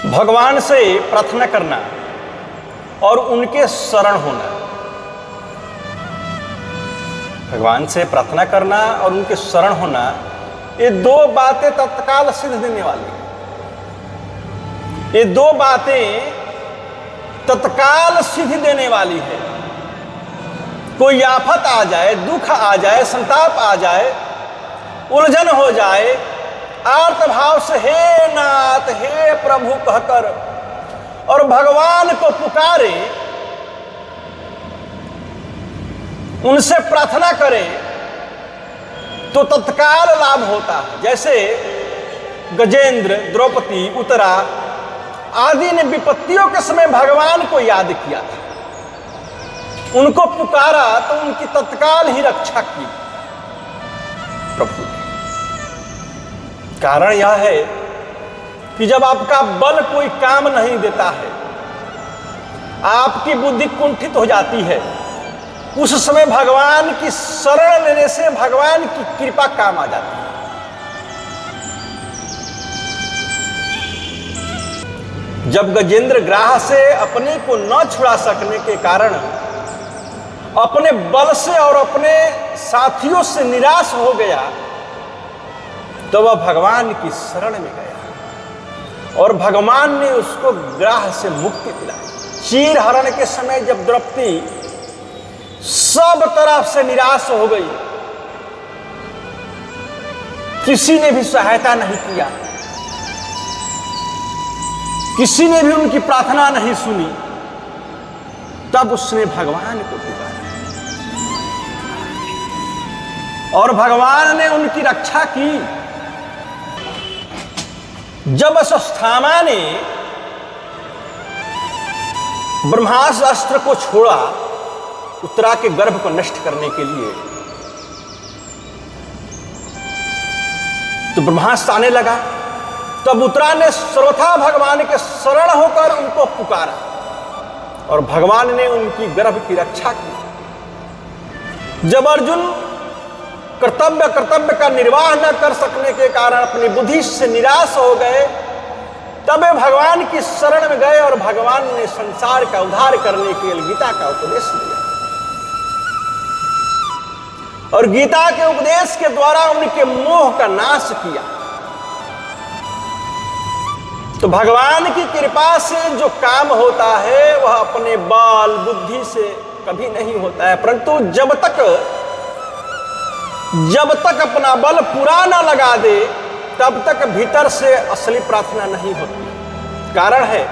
भगवान से प्रार्थना करना और उनके शरण होना। भगवान से प्रार्थना करना और उनके शरण होना, ये दो बातें तत्काल सिद्ध देने वाली हैं। ये दो बातें तत्काल सिद्धि देने वाली है। कोई आफत आ जाए, दुख आ जाए, संताप आ जाए, उलझन हो जाए, आर्त भाव से हे नाथ हे प्रभु कहकर और भगवान को पुकारे, उनसे प्रार्थना करें तो तत्काल लाभ होता है। जैसे गजेंद्र, द्रौपदी, उत्तरा आदि ने विपत्तियों के समय भगवान को याद किया था, उनको पुकारा तो उनकी तत्काल ही रक्षा की प्रभु ने। कारण यह है कि जब आपका बल कोई काम नहीं देता है, आपकी बुद्धि कुंठित हो जाती है, उस समय भगवान की शरण लेने से भगवान की कृपा काम आ जाती है। जब गजेंद्र ग्राह से अपने को न छुड़ा सकने के कारण अपने बल से और अपने साथियों से निराश हो गया, तो वह भगवान की शरण में गया और भगवान ने उसको ग्राह से मुक्ति दिलाई। चीर हरण के समय जब द्रौपदी सब तरफ से निराश हो गई, किसी ने भी सहायता नहीं किया, किसी ने भी उनकी प्रार्थना नहीं सुनी, तब उसने भगवान को पुकारा और भगवान ने उनकी रक्षा की। जब अश्वत्थामा ने ब्रह्मास्त्र अस्त्र को छोड़ा उत्तरा के गर्भ को नष्ट करने के लिए, तो ब्रह्मास्त्र आने लगा। तब उत्तरा ने सर्वथा भगवान के शरण होकर उनको पुकारा और भगवान ने उनकी गर्भ की रक्षा की। जब अर्जुन कर्तव्य का निर्वाह न कर सकने के कारण अपनी बुद्धि से निराश हो गए, तब वे भगवान की शरण में गए और भगवान ने संसार का उद्धार करने के लिए गीता का उपदेश दिया और गीता के उपदेश के द्वारा उनके मोह का नाश किया। तो भगवान की कृपा से जो काम होता है वह अपने बल बुद्धि से कभी नहीं होता है, परंतु जब तक अपना बल पूरा ना लगा दे तब तक भीतर से असली प्रार्थना नहीं होती। कारण है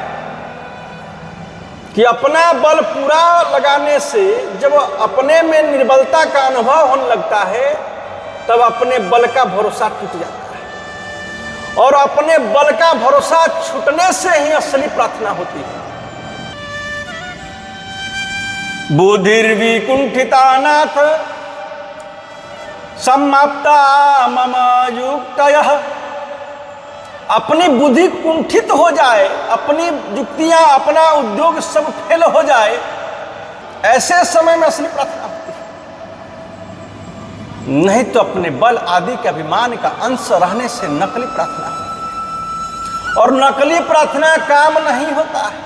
कि अपना बल पूरा लगाने से जब अपने में निर्बलता का अनुभव होने लगता है, तब अपने बल का भरोसा टूट जाता है और अपने बल का भरोसा छूटने से ही असली प्रार्थना होती है। बुद्धिर्विकुंठिता नाथ समाप्ता मम युक्तयः। अपनी बुद्धि कुंठित हो जाए, अपनी युक्तियां अपना उद्योग सब फेल हो जाए, ऐसे समय में असली प्रार्थना होती है। नहीं तो अपने बल आदि के अभिमान का अंश रहने से नकली प्रार्थना होती है और नकली प्रार्थना काम नहीं होता है।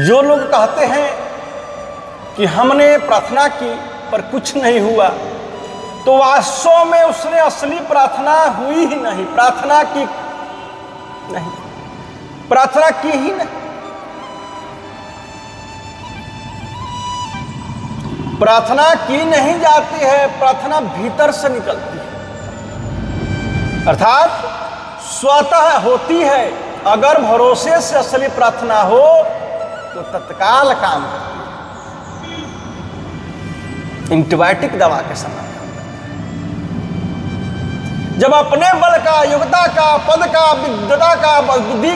जो लोग कहते हैं कि हमने प्रार्थना की पर कुछ नहीं हुआ, तो वास्तव में उसने असली प्रार्थना हुई ही नहीं, प्रार्थना की ही नहीं। प्रार्थना की नहीं जाती है, प्रार्थना भीतर से निकलती है, अर्थात स्वतः होती है। अगर भरोसे से असली प्रार्थना हो तो तत्काल काम करती है, एंटीबायोटिक दवा के समान। जब अपने बल का, योग्यता का, पद का, विद्वता का, बुद्धि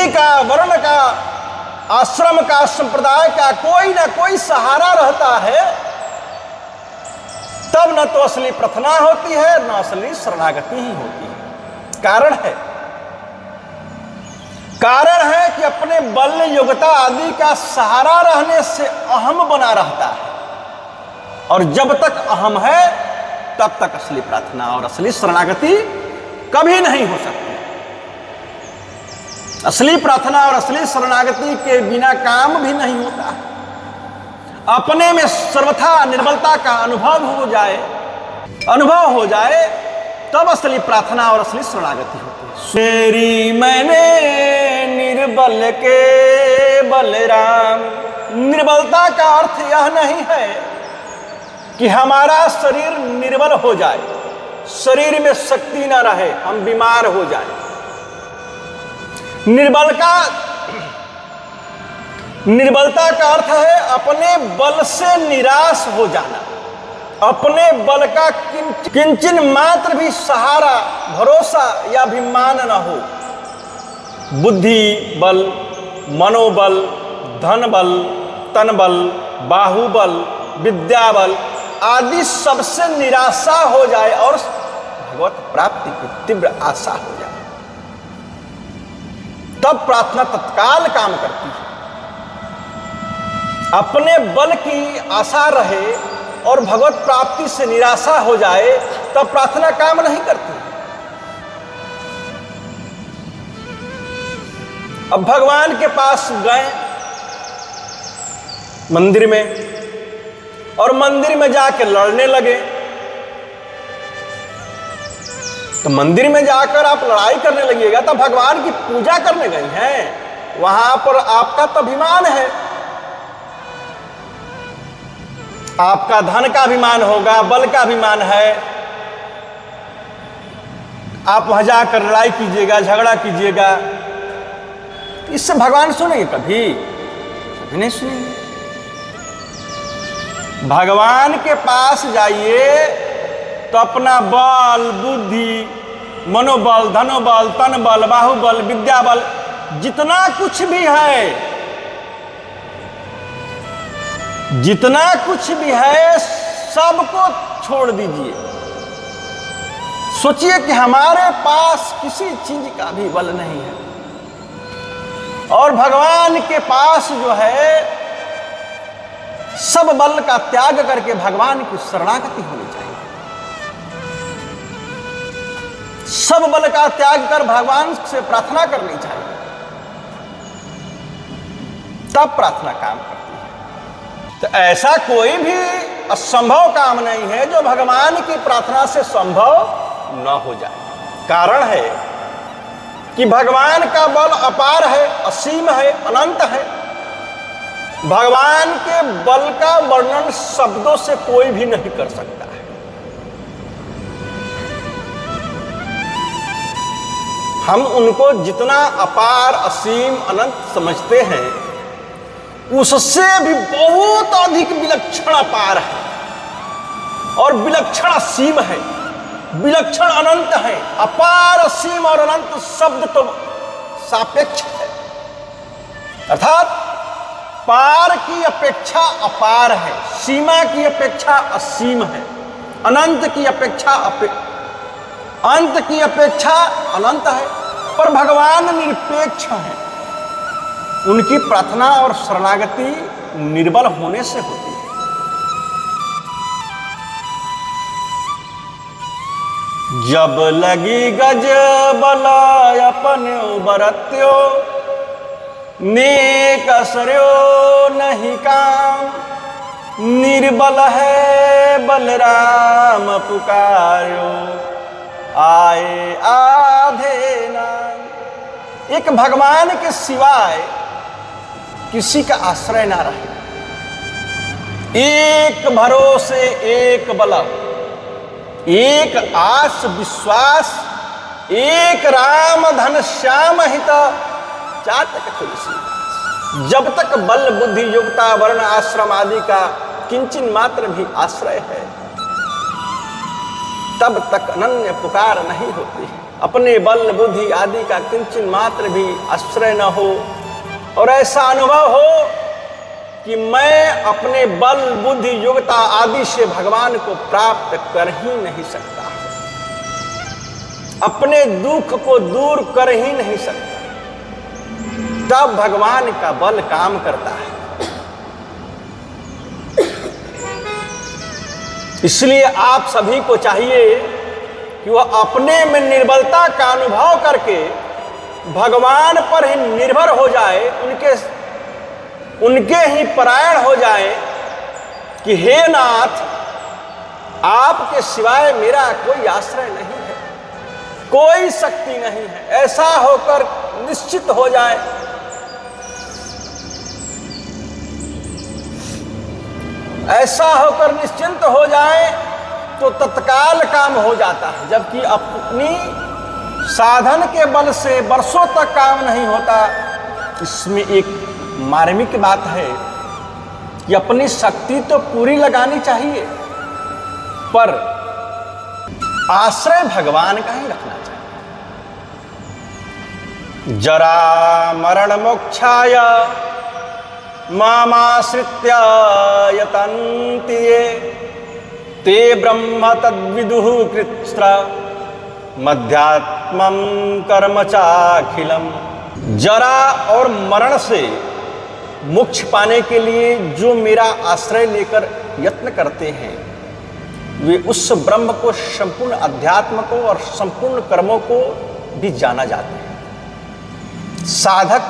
का, वर्ण का, आश्रम का, संप्रदाय का कोई ना कोई सहारा रहता है, तब न तो असली प्रार्थना होती है न असली शरणागति ही होती है। कारण है कि अपने बल, योग्यता आदि का सहारा रहने से अहम बना रहता है और जब तक अहम है तब तक असली प्रार्थना और असली शरणागति कभी नहीं हो सकती। असली प्रार्थना और असली शरणागति के बिना काम भी नहीं होता। अपने में सर्वथा निर्बलता का अनुभव हो जाए तब असली प्रार्थना और असली शरणागति होती है। मेरी मैंने निर्बल के बलराम। निर्बलता का अर्थ यह नहीं है कि हमारा शरीर निर्बल हो जाए, शरीर में शक्ति न रहे, हम बीमार हो जाए। निर्बलता का अर्थ है अपने बल से निराश हो जाना, अपने बल का किंचन मात्र भी सहारा, भरोसा या अभिमान न हो। बुद्धि बल, मनोबल, धन बल, तन बल, बाहुबल, विद्या बल आदि सबसे निराशा हो जाए और भगवत प्राप्ति की तीव्र आशा हो जाए, तब प्रार्थना तत्काल काम करती है। अपने बल की आशा रहे और भगवत प्राप्ति से निराशा हो जाए तब प्रार्थना काम नहीं करती। अब भगवान के पास गए मंदिर में और मंदिर में जाकर लड़ने लगे, तो मंदिर में जाकर आप लड़ाई करने लगिएगा तब भगवान की पूजा करने गए हैं, वहां पर आपका तो अभिमान है, आपका धन का अभिमान होगा, बल का अभिमान है। आप वहां जाकर लड़ाई कीजिएगा, झगड़ा कीजिएगा, इससे भगवान सुनेंगे? कभी नहीं सुनेंगे। भगवान के पास जाइए तो अपना बल, बुद्धि, मनोबल, धनोबल, तन बल, बाहुबल, विद्या बल, जितना कुछ भी है, जितना कुछ भी है सबको छोड़ दीजिए। सोचिए कि हमारे पास किसी चीज का भी बल नहीं है और भगवान के पास जो है सब बल का त्याग करके भगवान की शरणागति होनी चाहिए। सब बल का त्याग कर भगवान से प्रार्थना करनी चाहिए, तब प्रार्थना काम करती है। तो ऐसा कोई भी असंभव काम नहीं है जो भगवान की प्रार्थना से संभव न हो जाए। कारण है कि भगवान का बल अपार है, असीम है, अनंत है। भगवान के बल का वर्णन शब्दों से कोई भी नहीं कर सकता है। हम उनको जितना अपार, असीम, अनंत समझते हैं उससे भी बहुत अधिक विलक्षण अपार है और विलक्षण असीम है, विलक्षण अनंत है। अपार, असीम और अनंत शब्द तो सापेक्ष है, अर्थात पार की अपेक्षा अपार है, सीमा की अपेक्षा असीम है, अनंत की अपेक्षा अंत की अपेक्षा अनंत है। पर भगवान निरपेक्ष है, उनकी प्रार्थना और शरणागति निर्बल होने से होती है। जब लगी गज बलाय अपन बरत्यो, नेक असर्यो नहीं काम, निर्बल है बलराम पुकार्यो, आए आधे नाम। एक भगवान के सिवाय किसी का आश्रय ना रहे, एक भरोसे, एक बल, एक आस विश्वास, एक राम धन श्याम हित चातक तुलसी। जब तक बल, बुद्धि, योग्यता, वर्ण, आश्रम आदि का किंचन मात्र भी आश्रय है तब तक अनन्य पुकार नहीं होती है। अपने बल, बुद्धि आदि का किंचन मात्र भी आश्रय न हो और ऐसा अनुभव हो कि मैं अपने बल, बुद्धि, योग्यता आदि से भगवान को प्राप्त कर ही नहीं सकता, अपने दुख को दूर कर ही नहीं सकता, तब भगवान का बल काम करता है। इसलिए आप सभी को चाहिए कि वह अपने में निर्बलता का अनुभव करके भगवान पर ही निर्भर हो जाए, उनके ही परायण हो जाए कि हे नाथ, आपके सिवाय मेरा कोई आश्रय नहीं है, कोई शक्ति नहीं है, ऐसा होकर निश्चित हो जाए। ऐसा होकर निश्चिंत हो जाए तो तत्काल काम हो जाता है, जबकि अपनी साधन के बल से वर्षों तक काम नहीं होता। इसमें एक मार्मिक बात है कि अपनी शक्ति तो पूरी लगानी चाहिए, पर आश्रय भगवान का ही रखना चाहिए। जरा मरण मोक्षाय मामाश्रित्य यतन्ति ये ते ब्रह्म तद्विदुः कृत्र मध्यात्मं कर्म चाखिलम। जरा और मरण से मोक्ष पाने के लिए जो मेरा आश्रय लेकर यत्न करते हैं, वे उस ब्रह्म को, संपूर्ण अध्यात्म को और संपूर्ण कर्मों को भी जाना जाते हैं। साधक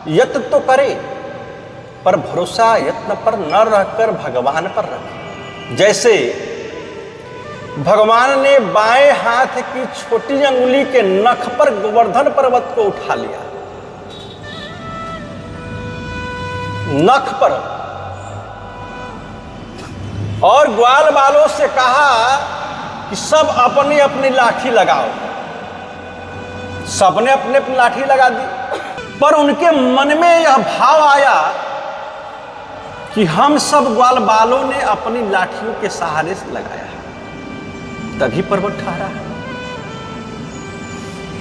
यत्न तो करे, पर भरोसा यत्न पर न रहकर भगवान पर रखे। जैसे भगवान ने बाएं हाथ की छोटी अंगुली के नख पर गोवर्धन पर्वत को उठा लिया, नख पर, और ग्वाल बालों से कहा कि सब अपनी अपनी लाठी लगाओ। सबने अपनी अपनी लाठी लगा दी, पर उनके मन में यह भाव आया कि हम सब ग्वाल बालों ने अपनी लाठियों के सहारे से लगाया है, तभी पर्वत ठहरा है।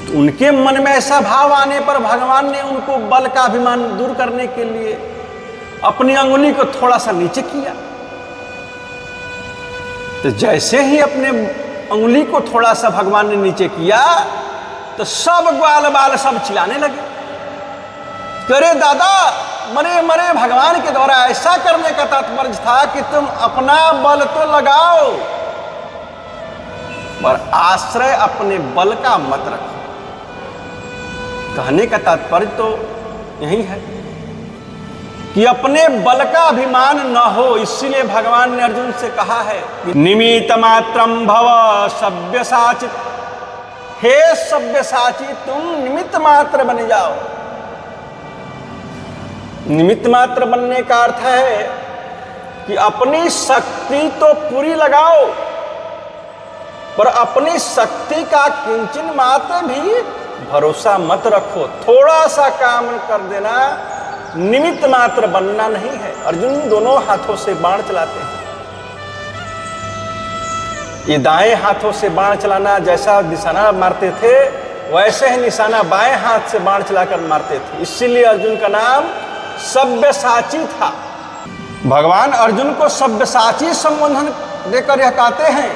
तो उनके मन में ऐसा भाव आने पर भगवान ने उनको बल का अभिमान दूर करने के लिए अपनी अंगुली को थोड़ा सा नीचे किया। तो जैसे ही अपने अंगुली को थोड़ा सा भगवान ने नीचे किया तो सब ग्वाल बाल सब चिल्लाने लगे, करे दादा, मरे मरे भगवान के द्वारा ऐसा करने का तात्पर्य था कि तुम अपना बल तो लगाओ, पर आश्रय अपने बल का मत रखो। कहने का तात्पर्य तो यही है कि अपने बल का अभिमान न हो। इसीलिए भगवान ने अर्जुन से कहा है, निमित्त मात्रम भव सव्यसाचित। हे सव्यसाची, तुम निमित्त मात्र बन जाओ। निमित्त मात्र बनने का अर्थ है कि अपनी शक्ति तो पूरी लगाओ, पर अपनी शक्ति का किंचन मात्र भी भरोसा मत रखो। थोड़ा सा काम कर देना, निमित्त मात्र बनना नहीं है। अर्जुन दोनों हाथों से बाण चलाते हैं। ये दाएं हाथों से बाण चलाना, जैसा निशाना मारते थे वैसे ही निशाना बाएं हाथ से बाण चलाकर मारते थे। इसीलिए अर्जुन का नाम सव्यसाची था। भगवान अर्जुन को सव्यसाची संबोधन देकर यह कहते हैं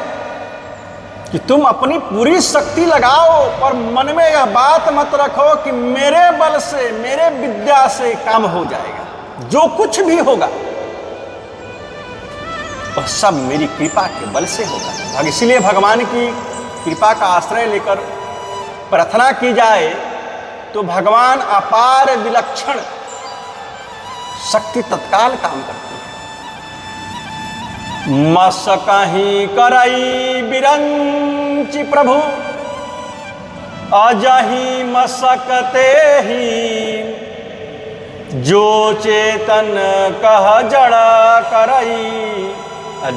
कि तुम अपनी पूरी शक्ति लगाओ, पर मन में यह बात मत रखो कि मेरे बल से, मेरे विद्या से काम हो जाएगा। जो कुछ भी होगा वह सब मेरी कृपा के बल से होगा। इसलिए भगवान की कृपा का आश्रय लेकर प्रार्थना की जाए तो भगवान अपार विलक्षण शक्ति तत्काल काम करती है। मस कहीं करई बिरंची प्रभु, अजही मसकते ही, जो चेतन कह जड़ करई,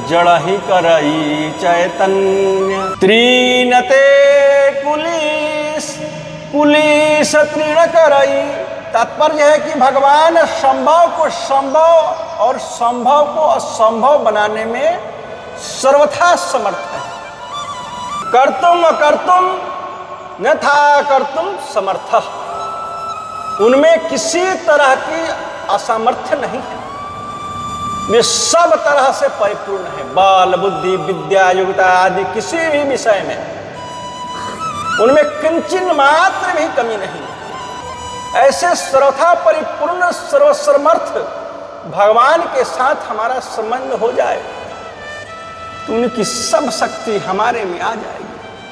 जड़ ही करई चैतन्य। त्रीनते कुलीस, कुलीस तृण करई। तात्पर्य है कि भगवान संभव को संभव और संभव को असंभव बनाने में सर्वथा समर्थ है। कर्तुम अकर्तुम न था कर्तुम समर्थ, उनमें किसी तरह की असामर्थ्य नहीं है। वे सब तरह से परिपूर्ण है। बल, बुद्धि, विद्या, योग्यता आदि किसी भी विषय में उनमें किंचित मात्र भी कमी नहीं है। ऐसे सर्वथा परिपूर्ण सर्वसमर्थ भगवान के साथ हमारा संबंध हो जाए तो उनकी सब शक्ति हमारे में आ जाएगी।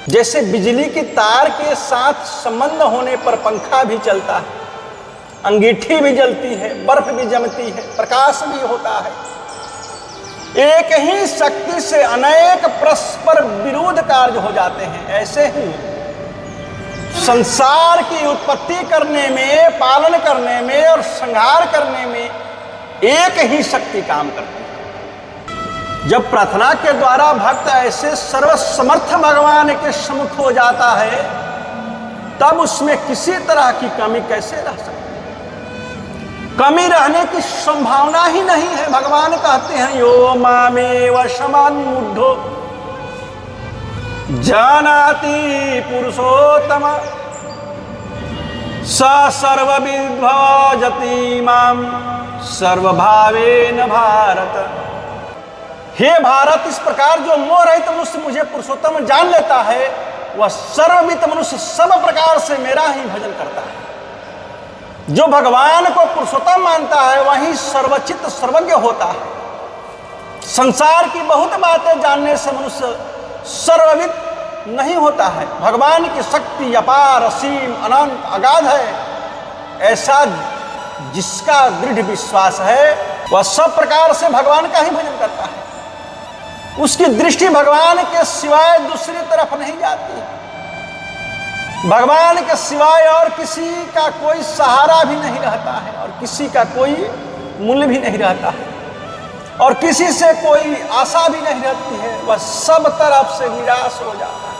जैसे बिजली की तार के साथ संबंध होने पर पंखा भी चलता है, अंगीठी भी जलती है, बर्फ भी जमती है, प्रकाश भी होता है। एक ही शक्ति से अनेक परस्पर विरोध कार्य हो जाते हैं। ऐसे ही संसार की उत्पत्ति करने में, पालन करने में और संहार करने में एक ही शक्ति काम करती है। जब प्रार्थना के द्वारा भक्त ऐसे सर्वसमर्थ भगवान के सम्मुख हो जाता है, तब उसमें किसी तरह की कमी कैसे रह सकती है? कमी रहने की संभावना ही नहीं है। भगवान कहते हैं यो मामेव समान्मुद्धो जानाति पुरुषोत्तम स सर्वविद्भजति माम सर्वभावेन भारत। हे भारत, इस प्रकार जो मोह रहित मनुष्य मुझे पुरुषोत्तम जान लेता है, वह सर्वविद मनुष्य सब प्रकार से मेरा ही भजन करता है। जो भगवान को पुरुषोत्तम मानता है वही सर्वचित सर्वज्ञ होता है। संसार की बहुत बातें जानने से मनुष्य सर्वविद नहीं होता है। भगवान की शक्ति अपार, असीम, अनंत, अगाध है। ऐसा जिसका दृढ़ विश्वास है वह सब प्रकार से भगवान का ही भजन करता है। उसकी दृष्टि भगवान के सिवाय दूसरी तरफ नहीं जाती। भगवान के सिवाय और किसी का कोई सहारा भी नहीं रहता है और किसी का कोई मूल्य भी नहीं रहता है और किसी से कोई आशा भी नहीं रहती है। वह सब तरफ से निराश हो जाता है।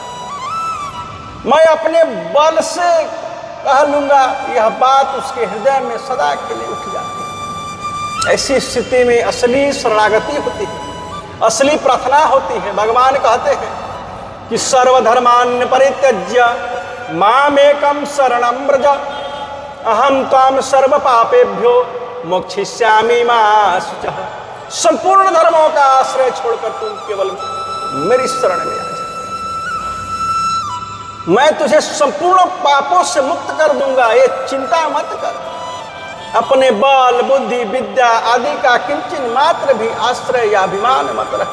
मैं अपने बल से कह लूंगा, यह बात उसके हृदय में सदा के लिए उठ जाती है। ऐसी स्थिति में असली शरणागति होती है, असली प्रार्थना होती है। भगवान कहते हैं कि सर्वधर्मान् परित्यज्य मामेकं शरणं व्रज अहम त्वां सर्व पापेभ्यो मोक्षयिष्यामि मा शुचः। संपूर्ण धर्मों का आश्रय छोड़कर तुम केवल मेरी शरण में आ जा, मैं तुझे संपूर्ण पापों से मुक्त कर दूंगा। ये चिंता मत कर। अपने बल, बुद्धि, विद्या आदि का किंचन मात्र भी आश्रय या अभिमान मत रख।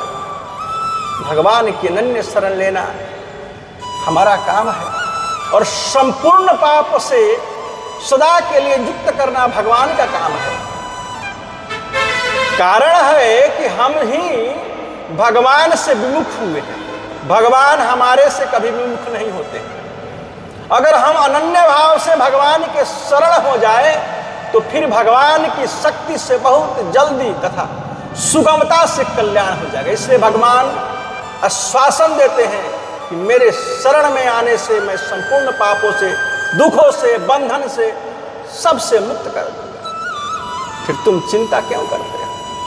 भगवान की अनन्य शरण लेना हमारा काम है और संपूर्ण पाप से सदा के लिए युक्त करना भगवान का काम है। कारण है कि हम ही भगवान से विमुख हुए हैं। भगवान हमारे से कभी विमुख नहीं होते। अगर हम अनन्य भाव से भगवान के शरण हो जाए तो फिर भगवान की शक्ति से बहुत जल्दी तथा सुगमता से कल्याण हो जाएगा। इसलिए भगवान आश्वासन देते हैं कि मेरे शरण में आने से मैं संपूर्ण पापों से, दुखों से, बंधन से, सबसे मुक्त कर दूंगा। फिर तुम चिंता क्यों करते?